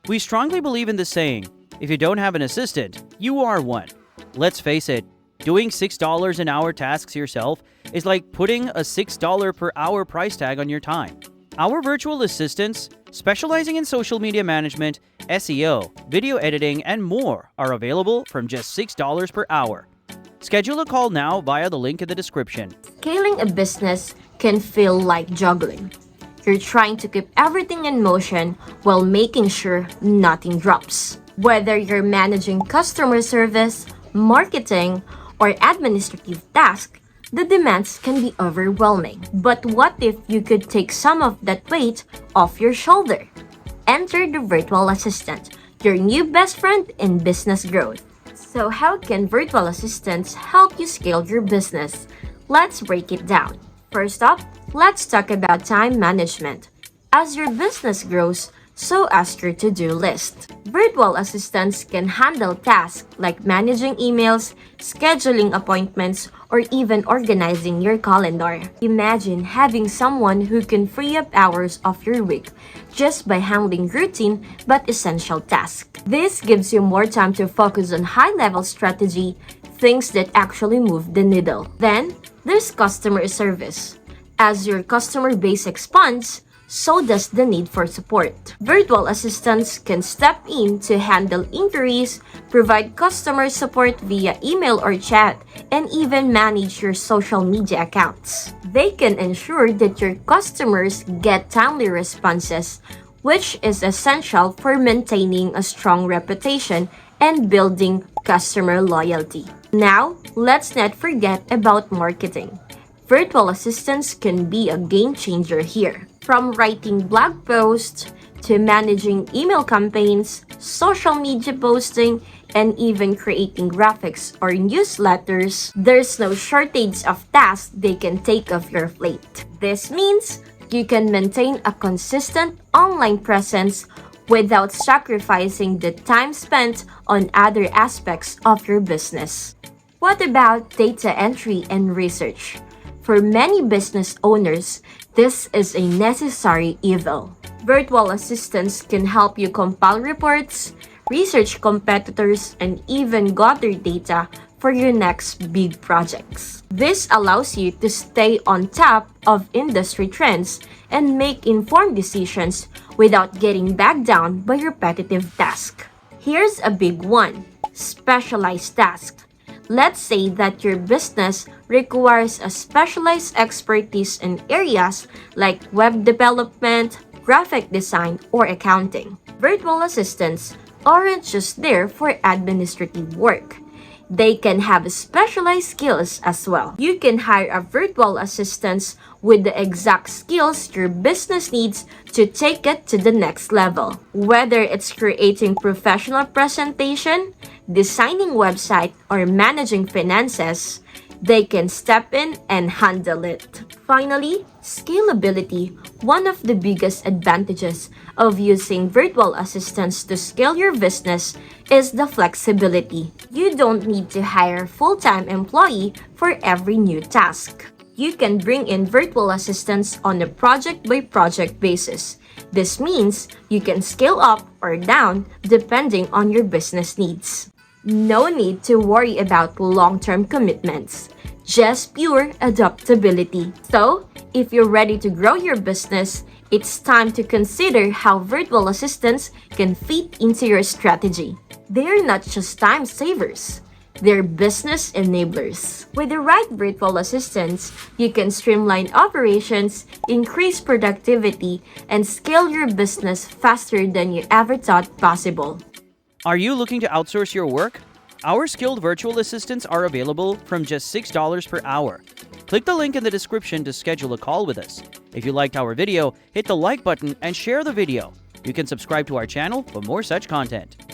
We strongly believe in the saying, if you don't have an assistant, you are one. Let's face it, doing $6 an hour tasks yourself is like putting a $6 per hour price tag on your time. Our virtual assistants, specializing in social media management, SEO, video editing, and more, are available from just $6 per hour. Schedule a call now via the link in the description. Scaling a business can feel like juggling. You're trying to keep everything in motion while making sure nothing drops. Whether you're managing customer service, marketing, or administrative tasks, the demands can be overwhelming. But what if you could take some of that weight off your shoulder? Enter the virtual assistant, your new best friend in business growth. So how can virtual assistants help you scale your business? Let's break it down. First up, let's talk about time management. As your business grows, so as your to-do list. Virtual assistants can handle tasks like managing emails, scheduling appointments, or even organizing your calendar. Imagine having someone who can free up hours of your week just by handling routine but essential tasks. This gives you more time to focus on high-level strategy, things that actually move the needle. Then, there's customer service. As your customer base expands, so does the need for support. Virtual assistants can step in to handle inquiries, provide customer support via email or chat, and even manage your social media accounts. They can ensure that your customers get timely responses, which is essential for maintaining a strong reputation and building customer loyalty. Now, let's not forget about marketing. Virtual assistants can be a game changer here. From writing blog posts to managing email campaigns, social media posting, and even creating graphics or newsletters, there's no shortage of tasks they can take off your plate. This means you can maintain a consistent online presence without sacrificing the time spent on other aspects of your business. What about data entry and research? For many business owners, this is a necessary evil. Virtual assistants can help you compile reports, research competitors, and even gather data for your next big projects. This allows you to stay on top of industry trends and make informed decisions without getting bogged down by repetitive tasks. Here's a big one: specialized tasks. Let's say that your business requires a specialized expertise in areas like web development, graphic design, or accounting. Virtual assistants aren't just there for administrative work. They can have specialized skills as well. You can hire a virtual assistant with the exact skills your business needs to take it to the next level. Whether it's creating professional presentation, designing website, or managing finances, they can step in and handle it. Finally, scalability. One of the biggest advantages of using virtual assistants to scale your business is the flexibility. You don't need to hire a full-time employee for every new task. You can bring in virtual assistants on a project-by-project basis. This means you can scale up or down depending on your business needs. No need to worry about long-term commitments, just pure adaptability. So, if you're ready to grow your business, it's time to consider how virtual assistants can fit into your strategy. They're not just time savers, they're business enablers. With the right virtual assistants, you can streamline operations, increase productivity, and scale your business faster than you ever thought possible. Are you looking to outsource your work? Our skilled virtual assistants are available from just $6 per hour. Click the link in the description to schedule a call with us. If you liked our video, hit the like button and share the video. You can subscribe to our channel for more such content.